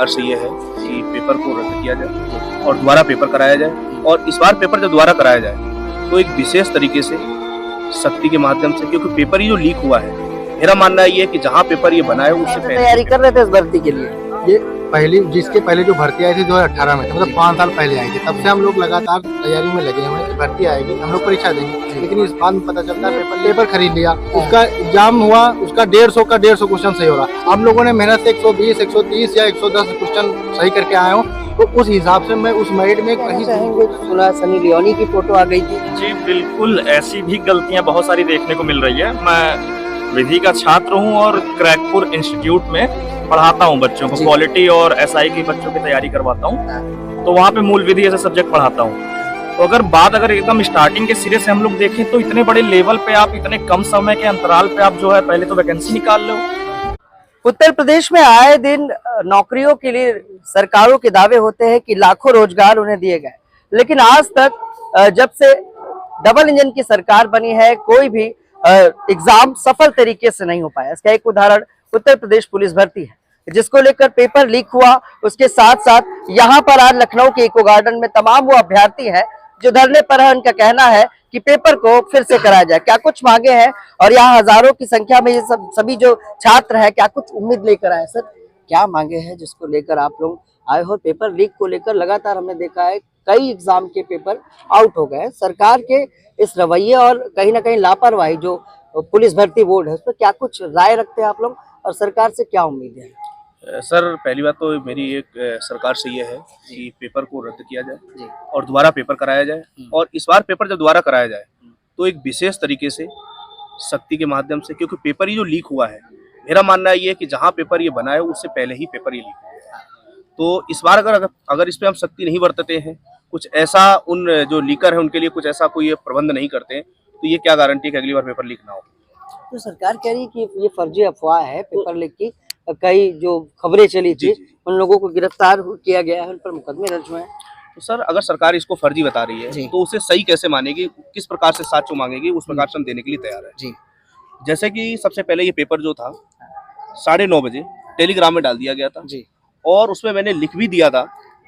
सरकार से ये है कि पेपर को रद्द किया जाए और दोबारा पेपर कराया जाए। और इस बार पेपर जब दोबारा कराया जाए तो एक विशेष तरीके से सख्ती के माध्यम से, क्योंकि पेपर ही जो लीक हुआ है, मेरा मानना ये है कि जहाँ पेपर ये बना है उससे पहले तैयारी कर रहे थे इस भर्ती के लिए। ये जिसके पहले जो भर्ती आई थी 2018 में, मतलब 5 साल पहले आई थी, तब से हम लोग लगातार तैयारी में लगे हुए हैं कि भर्ती आएगी, हम लोग परीक्षा देंगे। लेकिन इस बात में पता चलता है पेपर खरीद लिया, उसका एग्जाम हुआ, उसका 150 क्वेश्चन सही हो रहा। हम लोगों ने मेहनत से 120, 130 या 110 क्वेश्चन सही करके आए हूँ, तो उस हिसाब से मैं उस मेरिट में कहीं सुना सनी लियोनी की फोटो आ गई थी। जी बिल्कुल, ऐसी भी गलतियां बहुत सारी देखने को मिल रही है। मैं विधि का छात्र हूं और क्रैकपुर इंस्टीट्यूट में पढ़ाता हूं बच्चों को, क्वालिटी और एसआई की बच्चों की तैयारी करवाता हूं, तो वहां पे मूल विधि ऐसे सब्जेक्ट पढ़ाता हूं। तो अगर एकदम स्टार्टिंग के सिरे से हम लोग देखें तो इतने बड़े लेवल पे आप इतने कम समय के अंतराल पे आप जो है पहले तो वैकेंसी निकाल लो। उत्तर प्रदेश में आए दिन नौकरियों के लिए सरकारों के दावे होते हैं कि लाखों रोजगार उन्हें दिए गए, लेकिन आज तक जब से डबल इंजन की सरकार बनी है कोई भी एग्जाम सफल तरीके से नहीं हो पाया। इसका एक उदाहरण उत्तर प्रदेश पुलिस भर्ती है, जिसको लेकर पेपर लीक हुआ। उसके साथ साथ यहाँ पर आज लखनऊ के इको गार्डन में तमाम वो अभ्यर्थी हैं जो धरने पर है। उनका कहना है कि पेपर को फिर से कराया जाए। क्या कुछ मांगे हैं और यहाँ हजारों की संख्या में ये सभी जो छात्र हैं क्या कुछ उम्मीद लेकर आए? सर क्या मांगे हैं जिसको लेकर आप लोग आए हो? पेपर लीक को लेकर लगातार हमने देखा है कई एग्जाम के पेपर आउट हो गए। सरकार के इस रवैये और कहीं ना कहीं लापरवाही जो पुलिस भर्ती बोर्ड है उस पर क्या कुछ राय रखते हैं आप लोग और सरकार से क्या उम्मीद है? सर पहली बात तो मेरी एक सरकार से ये है कि पेपर को रद्द किया जाए और दोबारा पेपर कराया जाए। और इस बार पेपर जब दोबारा कराया जाए तो एक विशेष तरीके से सख्ती के माध्यम से, क्योंकि पेपर ही जो लीक हुआ है, मेरा मानना ये है कि जहाँ पेपर ये बना है उससे पहले ही पेपर ये लीक हुआ है। तो इस बार अगर इस पर हम सख्ती नहीं बरतते हैं, कुछ ऐसा उन जो लीकर है उनके लिए कुछ ऐसा कोई प्रबंध नहीं करते हैं, तो ये क्या गारंटी है कि अगली बार पेपर लीक ना हो। तो सरकार कह रही है कि ये फर्जी अफवाह है पेपर लीक की। कई जो खबरें चली थी उन लोगों को गिरफ्तार किया गया है, उन पर मुकदमे दर्ज हुए हैं। तो सर अगर सरकार इसको फर्जी बता रही है तो उसे सही कैसे मानेगी, किस प्रकार से साक्ष्य मांगेगी, उस प्रकार से हम देने के लिए तैयार है। जैसे कि सबसे पहले ये पेपर जो था 9:30 बजे टेलीग्राम में डाल दिया गया था और उसमें मैंने लिख भी दिया था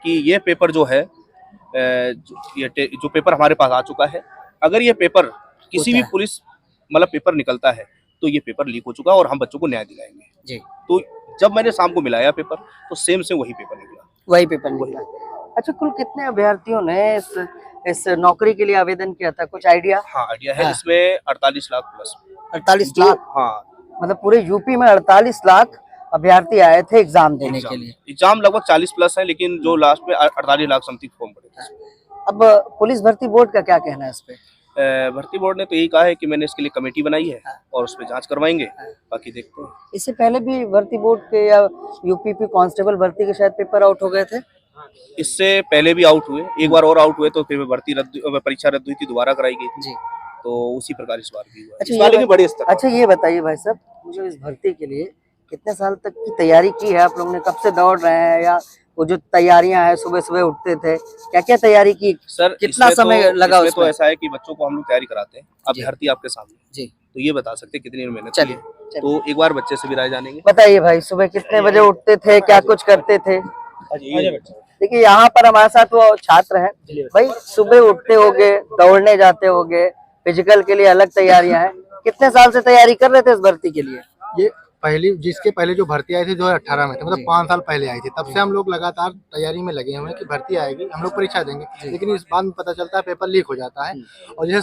कि ये पेपर जो है जो पेपर हमारे पास आ चुका है, अगर ये पेपर किसी भी पुलिस मतलब पेपर निकलता है तो ये पेपर लीक हो चुका है और हम बच्चों को न्याय दिलाएंगे। तो जब मैंने शाम को मिलाया पेपर तो सेम से वही पेपर निकला। अच्छा, कुल कितने अभ्यर्थियों ने इस नौकरी के लिए आवेदन किया था, कुछ आइडिया? हाँ आइडिया है। इसमें 48 लाख प्लस। 48 लाख? हाँ, मतलब पूरे यूपी में 48 लाख अभ्यर्थी आए थे एग्जाम देने के लिए। एग्जाम लगभग 40 प्लस है, लेकिन जो लास्ट में 48 लाख समथिंग फॉर्म पड़े थे। अब पुलिस भर्ती बोर्ड का क्या कहना है इस पे? भर्ती बोर्ड ने तो यही कहा है कि मैंने इसके लिए कमेटी बनाई है और उस पर जांच करवाएंगे, बाकी देखते हैं। इससे पहले भी भर्ती बोर्ड के या यूपीपी कांस्टेबल भर्ती के शायद पेपर आउट हो गए थे। इससे पहले भी आउट हुए, एक बार और आउट हुए तो फिर परीक्षा रद्द हुई थी, दोबारा कराई गई थी। तो उसी प्रकार इस बार भी हुआ। अच्छा, इस बार लेकिन बड़े स्तर। अच्छा ये बताइए भाई साहब, मुझे इस भर्ती के लिए कितने साल तक की तैयारी की है आप लोगों ने? कब से दौड़ रहे हैं या वो जो तैयारियां हैं, सुबह सुबह उठते थे, क्या क्या तैयारी की? सर कितना समय लगा उसमें? तो ऐसा है कि बच्चों को हम लोग तैयारी कराते हैं, अभ्यर्थी आपके सामने तो ये बता सकते कितनी मेहनत की है। तो एक बार बच्चे से भी राय जानेंगे। बताइए भाई, सुबह कितने बजे उठते थे, क्या कुछ करते थे? देखिए यहाँ पर हमारे साथ वो छात्र हैं भाई, सुबह उठते होगे, दौड़ने जाते होगे, फिजिकल के लिए अलग तैयारियां हैं। कितने साल से तैयारी कर रहे थे इस भर्ती के लिए? ये जिसके पहले जो भर्ती आई थी 2018 में, मतलब 5 साल पहले आई थी, तब से हम लोग लगातार तैयारी में लगे हुए हैं कि भर्ती आएगी, हम लोग परीक्षा देंगे। लेकिन इस बात में पता चलता है पेपर लीक हो जाता है। और जैसे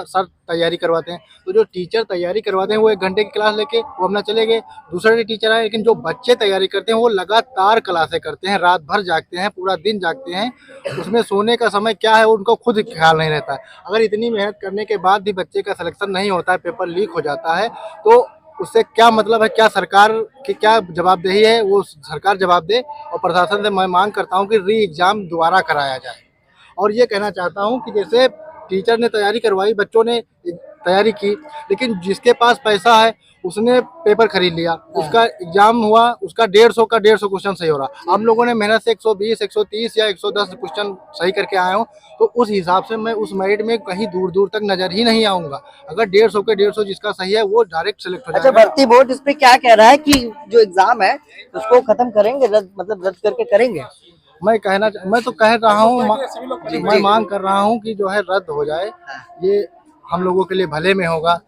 सर तैयारी करवाते हैं, तो जो टीचर तैयारी करवाते हैं वो 1 घंटे की क्लास लेके वो अपना चले गए, दूसरे टीचर आए। लेकिन जो बच्चे तैयारी करते हैं वो लगातार क्लासें करते हैं, रात भर जागते हैं, पूरा दिन जागते हैं। उसमें सोने का समय क्या है उनको खुद ख्याल नहीं रहता है। अगर इतनी मेहनत करने के बाद भी बच्चे का सिलेक्शन नहीं होता है, पेपर लीक हो जाता है, तो उससे क्या मतलब है? क्या सरकार की क्या जवाबदेही है? वो सरकार जवाब दे। और प्रशासन से मैं मांग करता हूं कि री एग्जाम दोबारा कराया जाए। और ये कहना चाहता हूं कि जैसे टीचर ने तैयारी करवाई, बच्चों ने तैयारी की, लेकिन जिसके पास पैसा है उसने पेपर खरीद लिया, उसका एग्जाम हुआ, उसका 150 का 150 क्वेश्चन सही हो रहा। हम लोगों ने मेहनत से 120, 130 या 110 क्वेश्चन सही करके आए हूँ, तो उस हिसाब से मैं उस मेरिट में कहीं दूर दूर तक नजर ही नहीं आऊंगा। अगर 150 के 150 जिसका सही है वो डायरेक्ट सेलेक्ट हो अच्छा, जाएगा। भर्ती बोर्ड इस पे क्या कह रहा है कि जो एग्जाम है उसको खत्म करेंगे, रद्द करके करेंगे? मैं तो कह रहा हूँ, मैं मांग कर रहा हूँ कि जो है रद्द हो जाए। ये हम लोगों के लिए भले में होगा।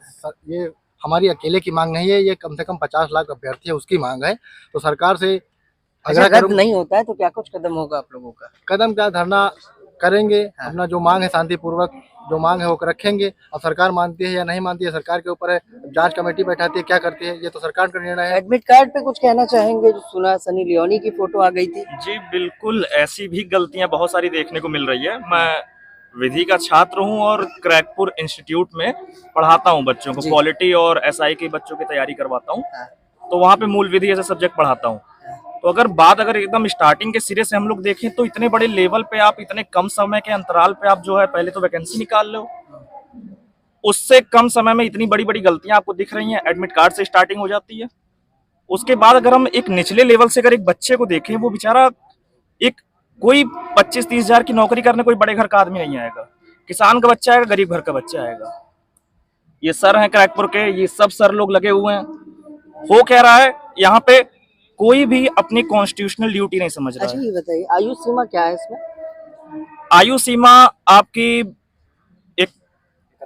ये हमारी अकेले की मांग नहीं है, ये कम से कम 50 लाख अभ्यर्थी है उसकी मांग है। तो सरकार से अगर रद्द नहीं होता है तो क्या कुछ कदम होगा आप लोगों का? कदम क्या, धरना करेंगे, अपना जो मांग है शांतिपूर्वक जो मांग है वो रखेंगे। अब सरकार मानती है या नहीं मानती है सरकार के ऊपर है। जांच कमेटी बैठाती है, क्या करती है ये तो सरकार का निर्णय है। एडमिट कार्ड पे कुछ कहना चाहेंगे? जो सुना सनी लियोनी की फोटो आ गई थी। जी बिल्कुल, ऐसी भी गलतियां बहुत सारी देखने को मिल रही है। मैं विधि का छात्र हूं और क्रैकपुर इंस्टीट्यूट में पढ़ाता हूं बच्चों को, क्वालिटी और एसआई के बच्चों की तैयारी करवाता हूं। तो वहां पे मूल विधि जैसे सब्जेक्ट पढ़ाता हूं। तो अगर एकदम स्टार्टिंग के सिरे से हम लोग देखें तो इतने बड़े लेवल पे आप इतने कम समय के अंतराल पे आप जो है पहले तो वैकेंसी निकाल लो, उससे कम समय में इतनी बड़ी बड़ी गलतियां आपको दिख रही हैं। एडमिट कार्ड से स्टार्टिंग हो जाती है। उसके बाद अगर हम एक निचले लेवल से अगर एक बच्चे को देखें, वो बेचारा एक कोई 25-30 हजार की नौकरी करने कोई बड़े घर का आदमी नहीं आएगा, किसान का बच्चा आएगा, गरीब घर का बच्चा आएगा। ये सर हैं क्रैकपुर के, ये सब सर लोग लगे हुए हैं। हो कह रहा है यहाँ पे कोई भी अपनी कॉन्स्टिट्यूशनल ड्यूटी नहीं समझ रहा अच्छा, है। ये बताइए आयु सीमा क्या है इसमें? आयु सीमा आपकी एक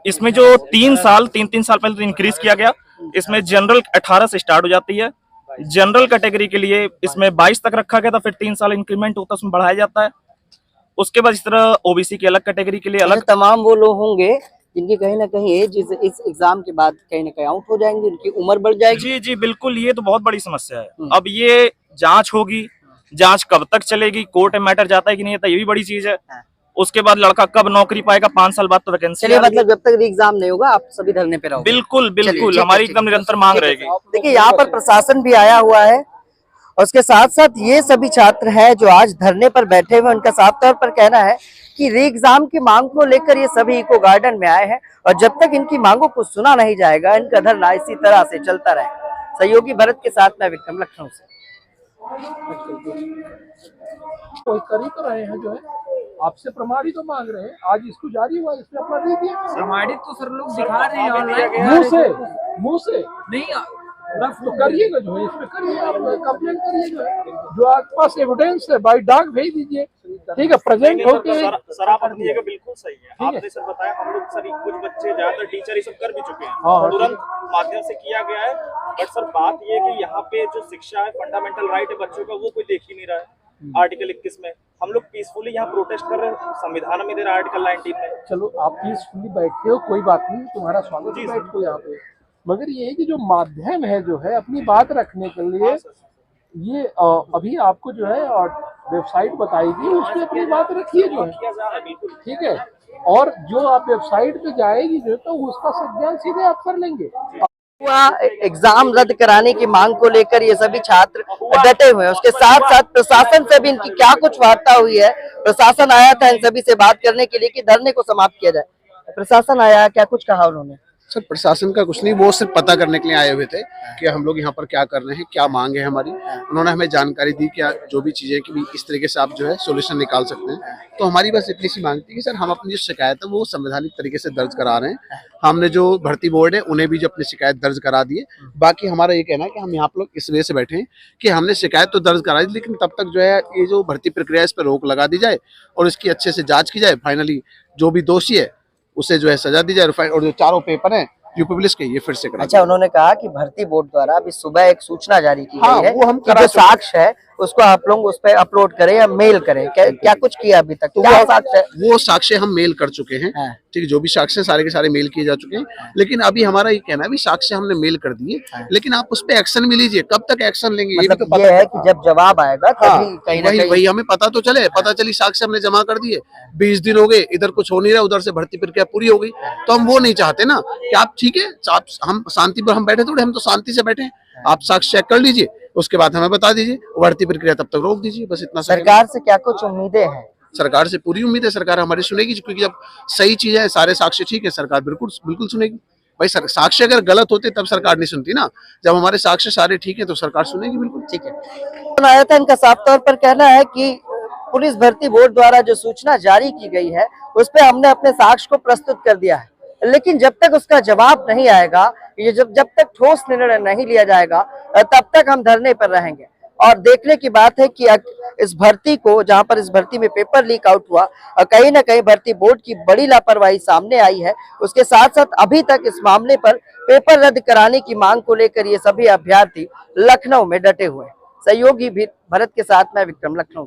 इसमें जो 3 साल पहले तो इंक्रीज किया गया। इसमें जनरल 18 से स्टार्ट हो जाती है। जनरल कैटेगरी के लिए इसमें 22 तक रखा गया था, फिर 3 साल इंक्रीमेंट होता है, उसमें बढ़ाया जाता है। उसके बाद इस तरह ओबीसी की अलग कैटेगरी के लिए अलग। तमाम वो लोग होंगे जिनकी कहीं ना कहीं एज इस एग्जाम के बाद कहीं ना कहीं आउट हो जाएंगे, उनकी उम्र बढ़ जाएगी। जी जी बिल्कुल, ये तो बहुत बड़ी समस्या है। अब ये जांच होगी, जांच कब तक चलेगी, कोर्ट में मैटर जाता है कि नहीं आता, ये भी बड़ी चीज है। उसके बाद लड़का कब नौकरी पाएगा, 5 साल बाद तो वैकेंसी। चलिए, मतलब जब तक एग्जाम नहीं होगा आप सभी धरने पे रहोगे? बिल्कुल बिल्कुल, हमारी एकदम निरंतर मांग रहेगी। देखिए, यहाँ पर प्रशासन भी आया हुआ है और उसके साथ साथ ये सभी छात्र हैं जो आज धरने पर बैठे हुए। उनका साफ तौर पर कहना है कि री एग्जाम की मांग को लेकर ये सभी इको गार्डन में आए हैं और जब तक इनकी मांगों को सुना नहीं जाएगा इनका धरना इसी तरह से चलता रहेगा। सहयोगी भरत के साथ मैं विक्रम, लखनऊ से। कोई कर ही तो रहे हैं, जो है आपसे प्रमाणित तो मांग रहे हैं। आज इसको जारी हुआ, इसने अपना दे दिया। प्रमाणित तो सर लोग दिखा रहे हैं ऑनलाइन, मुंह से नहीं रफ तो करिएगा, जो है इसमें करिए, आप कंप्लेंट करिए, जो आपके पास एविडेंस है बाई डाक भेज दीजिए, ठीक है, प्रेजेंट होके। सर आप बताइएगा, बिल्कुल सही है। आपने सर बताया, हम लोग सर कुछ बच्चे ज्यादातर टीचर ये सब कर भी चुके हैं, तुरंत माध्यम से किया गया है। बट सर बात ये है कि यहाँ पे जो शिक्षा है, फंडामेंटल राइट है बच्चों का, वो कोई देख ही नहीं रहा है। आर्टिकल 21 में हम लोग पीसफुली यहाँ प्रोटेस्ट कर रहे हैं, संविधान में दे रहा है आर्टिकल 19 में। चलो आप पीसफुली बैठे हो, कोई बात नहीं, तुम्हारा स्वागत है, बैठ को यहाँ पे। मगर ये है कि जो माध्यम है जो है अपनी बात रखने के लिए, ये अभी आपको जो है वेबसाइट बताई गई, उसमें अपनी बात रखिए, जो है ठीक है। और जो आप वेबसाइट पे जाएगी जो तो उसका संज्ञान सीधे आप कर लेंगे। एग्जाम रद्द कराने की मांग को लेकर ये सभी छात्र डटे हुए हैं। उसके साथ साथ प्रशासन से भी इनकी क्या कुछ वार्ता हुई है? प्रशासन आया था इन सभी से बात करने के लिए कि धरने को समाप्त किया जाए। प्रशासन आया, क्या कुछ कहा उन्होंने? सर प्रशासन का कुछ नहीं, वो सिर्फ पता करने के लिए आए हुए थे कि हम लोग यहाँ पर क्या कर रहे हैं, क्या मांग है हमारी। उन्होंने हमें जानकारी दी कि जो भी चीजें कि इस तरीके से आप जो है सोल्यूशन निकाल सकते हैं। तो हमारी बस इतनी सी मांग थी कि सर हम अपनी जो शिकायत है वो संवैधानिक तरीके से दर्ज करा रहे हैं। हमने जो भर्ती बोर्ड है उन्हें भी जो अपनी शिकायत दर्ज करा दी है। बाकी हमारा ये कहना है कि हम यहाँ पर लोग इस वजह से बैठे हैं कि हमने शिकायत तो दर्ज करा दी, लेकिन तब तक जो है ये जो भर्ती प्रक्रिया इस पर रोक लगा दी जाए और इसकी अच्छे से जाँच की जाए। फाइनली जो भी दोषी है उसे जो है सजा दी जाए और जो चारों पेपर हैं यूपी पुलिस के ये फिर से करा। अच्छा, उन्होंने कहा कि भर्ती बोर्ड द्वारा अभी सुबह एक सूचना जारी की गई है, वो हम कि जो साक्ष्य है उसको आप लोग उस पर अपलोड करें या मेल करें। क्या कुछ किया अभी तक? तो क्या साक्ष्य? वो साक्ष्य हम मेल कर चुके हैं, ठीक है, जो भी साक्ष्य सारे के सारे मेल किए जा चुके हैं। लेकिन अभी हमारा ये कहना है भी साक्ष्य हमने मेल कर दिए, लेकिन आप उस पर एक्शन भी लीजिए। कब तक एक्शन लेंगे ये भी तो पता है कि जब जवाब आएगा तभी कहीं ना कहीं वही हमें पता तो चले। पता चली साक्ष्य हमने जमा कर दिए, 20 दिन हो गए, इधर कुछ हो नहीं रहा, उधर से भर्ती प्रक्रिया पूरी हो गई, तो हम वो नहीं चाहते ना कि आप ठीक है, हम शांति पर हम बैठे थोड़े, हम तो शांति से बैठे हैं। आप साक्ष्य चेक कर लीजिए, उसके बाद हमें बता दीजिए, भर्ती प्रक्रिया तब तक रोक दीजिए, बस इतना। सरकार से क्या कुछ उम्मीदें हैं? सरकार से पूरी उम्मीद है, सरकार हमारी सुनेगी, क्योंकि जब सही चीज है, सारे साक्ष्य ठीक है, सरकार बिल्कुल सुनेगी। भाई साक्ष्य अगर गलत होते तब सरकार नहीं सुनती ना, जब हमारे साक्ष्य सारे ठीक है तो सरकार सुनेगी बिल्कुल। ठीक है। आया था, इनका साफ तौर पर कहना है कि पुलिस भर्ती बोर्ड द्वारा जो सूचना जारी की गई है उस पर हमने अपने साक्ष्य को प्रस्तुत कर दिया है, लेकिन जब तक उसका जवाब नहीं आएगा, ये जब तक ठोस निर्णय नहीं लिया जाएगा तब तक हम धरने पर रहेंगे। और देखने की बात है कि इस भर्ती को, जहां पर इस भर्ती में पेपर लीक आउट हुआ, कहीं ना कहीं भर्ती बोर्ड की बड़ी लापरवाही सामने आई है। उसके साथ साथ अभी तक इस मामले पर पेपर रद्द कराने की मांग को लेकर ये सभी अभ्यर्थी लखनऊ में डटे हुए हैं। सहयोगी भी भरत के साथ मैं विक्रम, लखनऊ।